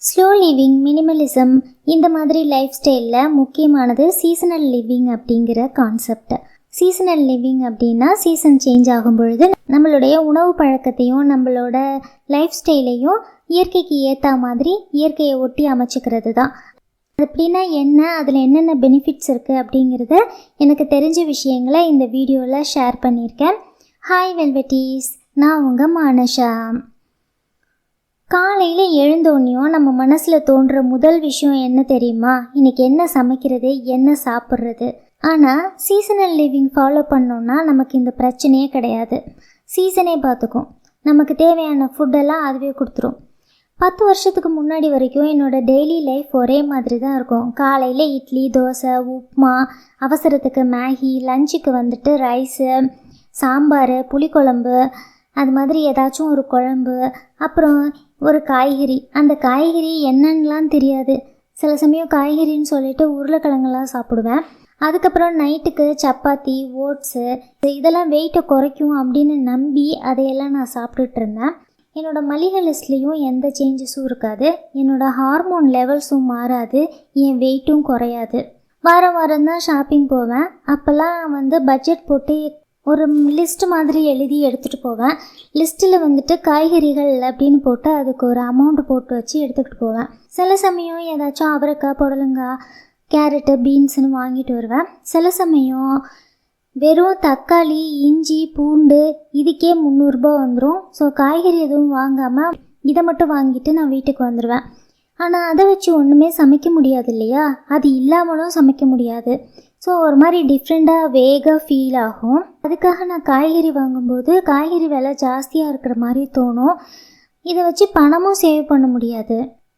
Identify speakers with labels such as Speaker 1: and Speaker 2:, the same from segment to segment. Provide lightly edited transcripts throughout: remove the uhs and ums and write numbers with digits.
Speaker 1: Slow living, minimalism இந்த மாதிரி life ஸ்டைலில் முக்கியமானது சீசனல் லிவிங் அப்படிங்கிற கான்செப்ட். சீசனல் லிவிங் அப்படின்னா சீசன் சேஞ்ச் ஆகும் பொழுது நம்மளுடைய உணவு பழக்கத்தையும் நம்மளோட லைஃப் ஸ்டைலையும் இயற்கைக்கு ஏற்ற மாதிரி இயற்கையை ஒட்டி அமைச்சிக்கிறது தான். அப்படின்னா என்ன, அதில் என்னென்ன பெனிஃபிட்ஸ் இருக்குது அப்படிங்கிறத எனக்கு தெரிஞ்ச விஷயங்களை இந்த வீடியோவில் ஷேர் பண்ணியிருக்கேன். ஹாய் வெல்வெட்டீஸ், நான் உங்கள் மானஷா. காலையில் எழுந்தோன்னையும் நம்ம மனசில் தோன்ற முதல் விஷயம் என்ன தெரியுமா? இன்றைக்கி என்ன சமைக்கிறது, என்ன சாப்பிட்றது. ஆனால் சீசனல் லிவிங் ஃபாலோ பண்ணோன்னா நமக்கு இந்த பிரச்சனையே கிடையாது. சீசனே பார்த்துக்கும், நமக்கு தேவையான ஃபுட்டெல்லாம் அதுவே கொடுத்துரும். 10 வருஷத்துக்கு முன்னாடி வரைக்கும் என்னோடய டெய்லி லைஃப் ஒரே மாதிரி தான் இருக்கும். காலையில் இட்லி, தோசை, உப்புமா, அவசரத்துக்கு மேகி, லஞ்சுக்கு வந்துட்டு ரைஸு, சாம்பார், புளிக்குழம்பு, அது மாதிரி ஏதாச்சும் ஒரு குழம்பு, அப்புறம் ஒரு காய்கறி. அந்த காய்கறி என்னன்னெலாம் தெரியாது. சில சமயம் காய்கறின்னு சொல்லிட்டு உருளைக்கிழங்கெல்லாம் சாப்பிடுவேன். அதுக்கப்புறம் நைட்டுக்கு சப்பாத்தி, ஓட்ஸு, இதெல்லாம் வெயிட்டை குறைக்கும் அப்படின்னு நம்பி அதையெல்லாம் நான் சாப்பிட்டுட்டு இருந்தேன். என்னோடய மளிகை லிஸ்ட்லேயும் எந்த சேஞ்சஸும் இருக்காது. என்னோடய ஹார்மோன் லெவல்ஸும் மாறாது, என் வெயிட்டும் குறையாது. வாரம் தான் ஷாப்பிங் போவேன். அப்போல்லாம் பட்ஜெட் போட்டு ஒரு லிஸ்ட் மாதிரி எழுதி எடுத்துகிட்டு போவேன். லிஸ்ட்டில் காய்கறிகள் அப்படின்னு போட்டு அதுக்கு ஒரு அமௌண்ட் போட்டு வச்சு எடுத்துக்கிட்டு போவேன். சில சமயம் ஏதாச்சும் அவரைக்காய், புடலங்காய், கேரட்டு, பீன்ஸுன்னு வாங்கிட்டு வருவேன். சில சமயம் வெறும் தக்காளி, இஞ்சி, பூண்டு இதுக்கே 300 ரூபா வந்துடும். ஸோ காய்கறி எதுவும் வாங்காமல் இதை மட்டும் வாங்கிட்டு நான் வீட்டுக்கு வந்துடுவேன். ஆனால் அதை வச்சு ஒன்றுமே சமைக்க முடியாது இல்லையா? அது இல்லாமலும் சமைக்க முடியாது. ஸோ ஒரு மாதிரி டிஃப்ரெண்ட்டாக வேகாக ஃபீல் ஆகும். அதுக்காக நான் காய்கறி வாங்கும்போது காய்கறி விலை ஜாஸ்தியாக இருக்கிற மாதிரி தோணும். இதை வச்சு பணமும் சேவ் பண்ண முடியாது.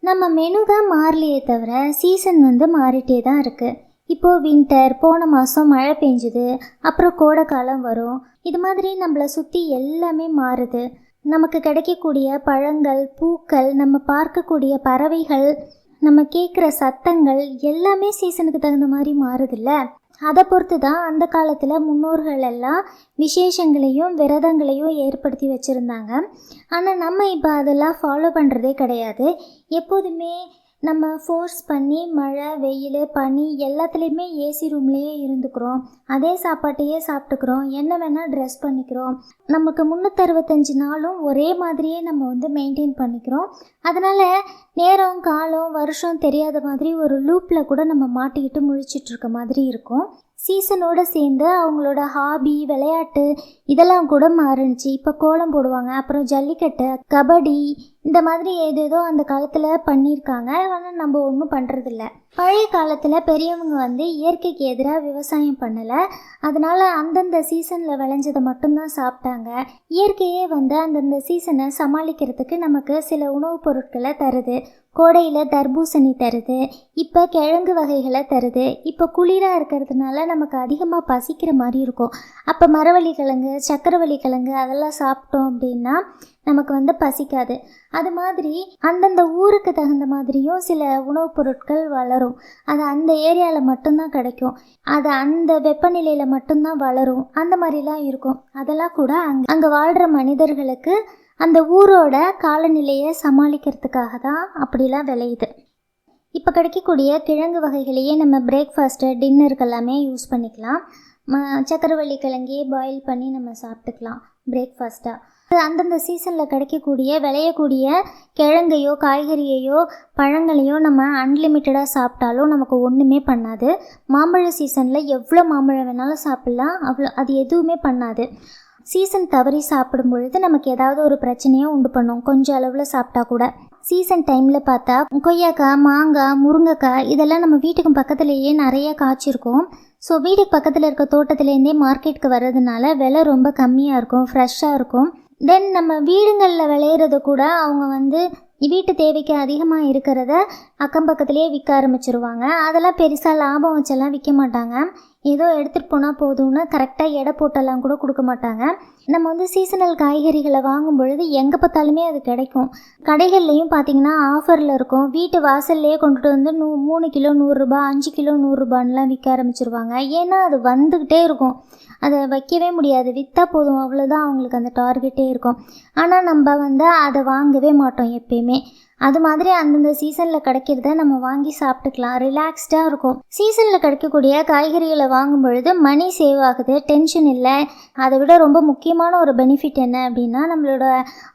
Speaker 1: நம்ம மெனு தான் மாறலையே தவிர சீசன் மாறிட்டே தான் இருக்குது. இப்போது வின்டர், போன மாதம் மழை பெஞ்சுது, அப்புறம் கோடை காலம் வரும். இது மாதிரி நம்மளை சுற்றி எல்லாமே மாறுது. நமக்கு கிடைக்கக்கூடிய பழங்கள், பூக்கள், நம்ம பார்க்கக்கூடிய பறவைகள், நம்ம கேட்குற சத்தங்கள் எல்லாமே சீசனுக்கு தகுந்த மாதிரி மாறுதில்ல. அதை பொறுத்து தான் அந்த காலத்தில் முன்னோர்கள் எல்லாம் விசேஷங்களையும் விரதங்களையும் ஏற்படுத்தி வச்சுருந்தாங்க. ஆனால் நம்ம இப்போ அதெல்லாம் ஃபாலோ பண்ணுறதே கிடையாது. எப்போதுமே நம்ம ஃபோர்ஸ் பண்ணி மழை, வெயில், பனி எல்லாத்துலேயுமே ஏசி ரூம்லேயே இருந்துக்கிறோம். அதே சாப்பாட்டையே சாப்பிட்டுக்கிறோம். என்ன வேணால் ட்ரெஸ் பண்ணிக்கிறோம். நமக்கு 365 நாளும் ஒரே மாதிரியே நம்ம மெயின்டைன் பண்ணிக்கிறோம். அதனால் நேரம், காலம், வருஷம் தெரியாத மாதிரி ஒரு லூப்பில் கூட நம்ம மாட்டிக்கிட்டு முழிச்சிட்ருக்க மாதிரி இருக்கும். சீசனோடு சேர்ந்து அவங்களோட ஹாபி, விளையாட்டு இதெல்லாம் கூட மாறுனுச்சு. இப்போ கோலம் போடுவாங்க, அப்புறம் ஜல்லிக்கட்டு, கபடி, இந்த மாதிரி ஏதேதோ அந்த காலத்தில் பண்ணியிருக்காங்க. ஆனால் நம்ம ஒன்றும் பண்ணுறதில்ல. பழைய காலத்தில் பெரியவங்க இயற்கைக்கு எதிராக விவசாயம் பண்ணலை. அதனால் அந்தந்த சீசனில் விளைஞ்சதை மட்டும்தான் சாப்பிட்டாங்க. இயற்கையே அந்தந்த சீசனை சமாளிக்கிறதுக்கு நமக்கு சில உணவுப் பொருட்களை தருது. கோடையில் தர்பூசணி தருது, இப்போ கிழங்கு வகைகளை தருது. இப்போ குளிராக இருக்கிறதுனால நமக்கு அதிகமாக பசிக்கிற மாதிரி இருக்கும். அப்போ மரவள்ளி கிழங்கு, சக்கரவள்ளி கிழங்கு அதெல்லாம் சாப்பிட்டோம் அப்படின்னா நமக்கு பசிக்காது. அது மாதிரி அந்தந்த ஊருக்கு தகுந்த மாதிரியும் சில உணவுப் பொருட்கள் வளரும். அது அந்த ஏரியாவில் மட்டும்தான் கிடைக்கும். அது அந்த வெப்பநிலையில் மட்டும்தான் வளரும். அந்த மாதிரிலாம் இருக்கும். அதெல்லாம் கூட அங்கே வாழ்கிற மனிதர்களுக்கு அந்த ஊரோட காலநிலையை சமாளிக்கிறதுக்காக தான் அப்படிலாம் விளையுது. இப்போ கிடைக்கக்கூடிய கிழங்கு வகைகளையே நம்ம பிரேக்ஃபாஸ்ட்டு, டின்னருக்கு எல்லாமே யூஸ் பண்ணிக்கலாம். சக்கரவள்ளி கிழங்கையே பாயில் பண்ணி நம்ம சாப்பிட்டுக்கலாம் பிரேக்ஃபாஸ்ட்டாக. அந்தந்த சீசனில் கிடைக்கக்கூடிய விளையக்கூடிய கிழங்கையோ, காய்கறியையோ, பழங்களையோ நம்ம அன்லிமிட்டடாக சாப்பிட்டாலும் நமக்கு ஒன்றுமே பண்ணாது. மாம்பழ சீசனில் எவ்வளோ மாம்பழம் வேணாலும் சாப்பிட்லாம், அது எதுவுமே பண்ணாது. சீசன் தவறி சாப்பிடும் பொழுது நமக்கு ஏதாவது ஒரு பிரச்சனையை உண்டு பண்ணும், கொஞ்சம் அளவில் சாப்பிட்டா கூட. சீசன் டைமில் பார்த்தா கொய்யாக்காய், மாங்காய், முருங்கைக்காய் இதெல்லாம் நம்ம வீட்டுக்கு பக்கத்துலேயே நிறைய காய்ச்சிருக்கும். ஸோ வீட்டுக்கு பக்கத்தில் இருக்க தோட்டத்துலேருந்தே மார்க்கெட்டுக்கு வர்றதுனால விலை ரொம்ப கம்மியாக இருக்கும், ஃப்ரெஷ்ஷாக இருக்கும். தென் நம்ம வீடுங்களில் விளையிறது கூட அவங்க வீட்டு தேவைக்கு அதிகமாக இருக்கிறத அக்கம் பக்கத்துலேயே விற்க ஆரம்பிச்சிருவாங்க. அதெல்லாம் பெருசாக லாபம் வச்செல்லாம் விற்க மாட்டாங்க. ஏதோ எடுத்துகிட்டு போனால் போதும்னு கரெக்டாக எடை போட்டெல்லாம் கூட கொடுக்க மாட்டாங்க. நம்ம சீசனல் காய்கறிகளை வாங்கும் பொழுது எங்கே பார்த்தாலுமே அது கிடைக்கும். கடைகள்லையும் பார்த்திங்கன்னா ஆஃபரில் இருக்கும். வீட்டு வாசல்லையே கொண்டுட்டு 3 கிலோ 100 ரூபா, 5 கிலோ 100 ரூபான்லாம் விற்க ஆரம்பிச்சிருவாங்க. ஏன்னா அது வந்துக்கிட்டே இருக்கும். அதை வைக்கவே முடியாது. விற்றா போதும், அவ்வளோதான் அவங்களுக்கு அந்த டார்கெட்டே இருக்கும். ஆனால் நம்ம அதை வாங்கவே மாட்டோம் எப்பயுமே. அது மாதிரி அந்தந்த சீசனில் கிடைக்கிறத நம்ம வாங்கி சாப்பிட்டுக்கலாம், ரிலாக்ஸ்டாக இருக்கும். சீசனில் கிடைக்கக்கூடிய காய்கறிகளை வாங்கும் பொழுது மணி சேவ் ஆகுது, டென்ஷன் இல்லை. அதை விட ரொம்ப முக்கியமான ஒரு பெனிஃபிட் என்ன அப்படின்னா நம்மளோட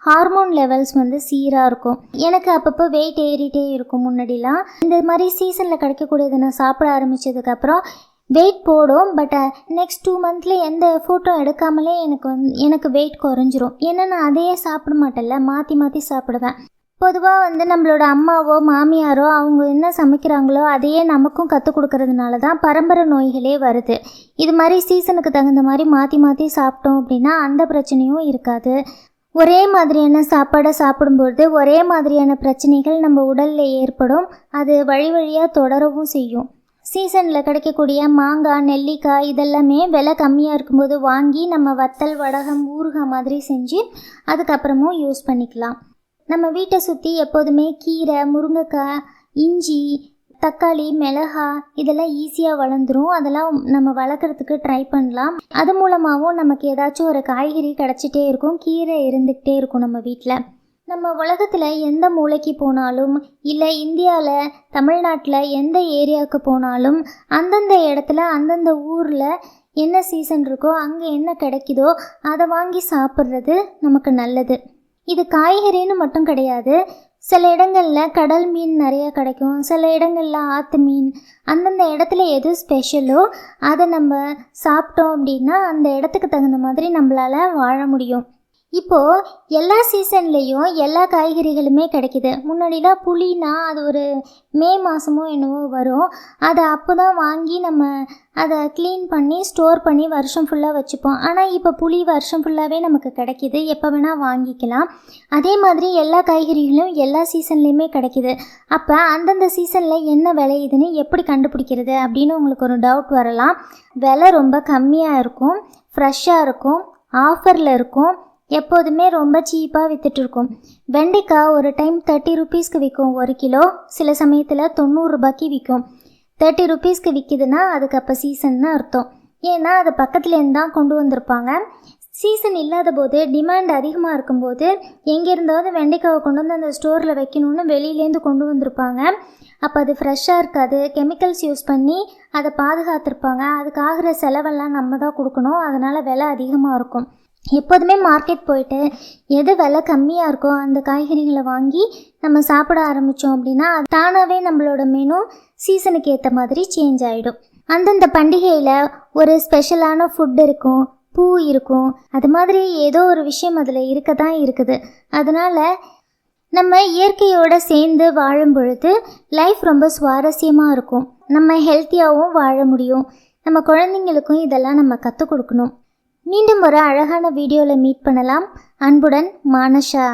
Speaker 1: ஹார்மோன் லெவல்ஸ் வந்து சீராக இருக்கும். எனக்கு அப்பப்போ வெயிட் ஏறிட்டே இருக்கும் முன்னாடிலாம். இந்த மாதிரி சீசனில் கிடைக்கக்கூடியதை நான் சாப்பிட ஆரம்பித்ததுக்கப்புறம் வெயிட் போடும். பட் நெக்ஸ்ட் 2 மந்த்ல எந்த எஃபோர்ட்டும் எடுக்காமலே எனக்கு வெயிட் குறைஞ்சிரும். ஏன்னா நான் அதையே சாப்பிட மாட்டேன்ல, மாற்றி மாற்றி சாப்பிடுவேன். பொதுவாக வந்து நம்மளோட அம்மாவோ மாமியாரோ அவங்க என்ன சமைக்கிறாங்களோ அதையே நமக்கும் கற்றுக் கொடுக்கறதுனால தான் பரம்பரை நோய்களே வருது. இது மாதிரி சீசனுக்கு தகுந்த மாதிரி மாற்றி மாற்றி சாப்பிட்டோம் அப்படின்னா அந்த பிரச்சனையும் இருக்காது. ஒரே மாதிரியான சாப்பாடை சாப்பிடும்போது ஒரே மாதிரியான பிரச்சனைகள் நம்ம உடலில் ஏற்படும். அது வழி வழியாக தொடரவும் செய்யும். சீசனில் கிடைக்கக்கூடிய மாங்காய், நெல்லிக்காய் இதெல்லாமே விலை கம்மியாக இருக்கும்போது வாங்கி நம்ம வத்தல், வடகம், ஊறுகாய் மாதிரி செஞ்சு அதுக்கப்புறமும் யூஸ் பண்ணிக்கலாம். நம்ம வீட்டை சுற்றி எப்போதுமே கீரை, முருங்கைக்காய், இஞ்சி, தக்காளி, மிளகாய் இதெல்லாம் ஈஸியாக வளர்ந்துடும். அதெல்லாம் நம்ம வளர்க்குறதுக்கு ட்ரை பண்ணலாம். அது மூலமாகவும் நமக்கு ஏதாச்சும் ஒரு காய்கறி கிடச்சிட்டே இருக்கும், கீரை இருந்துக்கிட்டே இருக்கும் நம்ம வீட்டில். நம்ம உலகத்தில் எந்த மூலைக்கு போனாலும் இல்லை இந்தியாவில் தமிழ்நாட்டில் எந்த ஏரியாவுக்கு போனாலும் அந்தந்த இடத்துல அந்தந்த ஊரில் என்ன சீசன் இருக்கோ அங்கே என்ன கிடைக்குதோ அதை வாங்கி சாப்பிட்றது நமக்கு நல்லது. இது காய்கறின்னு மட்டும் கிடையாது. சில இடங்களில் கடல் மீன் நிறையா கிடைக்கும், சில இடங்களில் ஆற்று மீன். அந்தந்த இடத்துல எது ஸ்பெஷலோ அதை நம்ம சாப்பிட்டோம் அப்படின்னா அந்த இடத்துக்கு தகுந்த மாதிரி நம்மளால் வாழ முடியும். இப்போது எல்லா சீசன்லேயும் எல்லா காய்கறிகளுமே கிடைக்கிது. முன்னாடிலாம் புளினா அது ஒரு மே மாதமோ என்னவோ வரும். அதை அப்போ தான் வாங்கி நம்ம அதை க்ளீன் பண்ணி ஸ்டோர் பண்ணி வருஷம் ஃபுல்லாக வச்சுப்போம். ஆனால் இப்போ புளி வருஷம் ஃபுல்லாகவே நமக்கு கிடைக்கிது, எப்போ வேணால் வாங்கிக்கலாம். அதே மாதிரி எல்லா காய்கறிகளும் எல்லா சீசன்லேயுமே கிடைக்கிது. அப்போ அந்தந்த சீசனில் என்ன விளையுதுன்னு எப்படி கண்டுபிடிக்கிறது அப்படின்னு உங்களுக்கு ஒரு டவுட் வரலாம். விலை ரொம்ப கம்மியாக இருக்கும், ஃப்ரெஷ்ஷாக இருக்கும், ஆஃபரில் இருக்கும், எப்போதுமே ரொம்ப சீப்பாக விற்றுட்ருக்கும். வெண்டைக்காய் ஒரு டைம் 30 ருபீஸ்க்கு விற்கும் 1 கிலோ, சில சமயத்தில் 90 ரூபாய்க்கு விற்கும். 30 ருபீஸ்க்கு விற்கிதுன்னா அதுக்கு அப்போ சீசன்னு அர்த்தம். ஏன்னா அது பக்கத்துலேருந்து தான் கொண்டு வந்திருப்பாங்க. சீசன் இல்லாத போது டிமாண்ட் அதிகமாக இருக்கும்போது எங்கேருந்தாவது வெண்டைக்காவை கொண்டு வந்து அந்த ஸ்டோரில் வைக்கணும்னு வெளியிலேருந்து கொண்டு வந்திருப்பாங்க. அப்போ அது ஃப்ரெஷ்ஷாக இருக்காது, கெமிக்கல்ஸ் யூஸ் பண்ணி அதை பாதுகாத்திருப்பாங்க. அதுக்கு ஆகிற செலவெல்லாம் நம்ம தான் கொடுக்கணும், அதனால் விலை அதிகமாக இருக்கும். எப்போதுமே மார்க்கெட் போயிட்டு எது விலை கம்மியாக இருக்கோ அந்த காய்கறிகளை வாங்கி நம்ம சாப்பிட ஆரம்பித்தோம் அப்படின்னா தானாகவே நம்மளோட மெனு சீசனுக்கு ஏற்ற மாதிரி சேஞ்ச் ஆகிடும். அந்தந்த பண்டிகையில் ஒரு ஸ்பெஷலான ஃபுட் இருக்கும், பூ இருக்கும், அது மாதிரி ஏதோ ஒரு விஷயம் அதில் இருக்க தான் இருக்குது. அதனால் நம்ம இயற்கையோடு சேர்ந்து வாழும் பொழுது லைஃப் ரொம்ப சுவாரஸ்யமாக இருக்கும். நம்ம ஹெல்த்தியாகவும் வாழ முடியும். நம்ம குழந்தைங்களுக்கும் இதெல்லாம் நம்ம கற்றுக் கொடுக்கணும். மீண்டும் ஒரு அழகான வீடியோவில் மீட் பண்ணலாம். அன்புடன் மானஷா.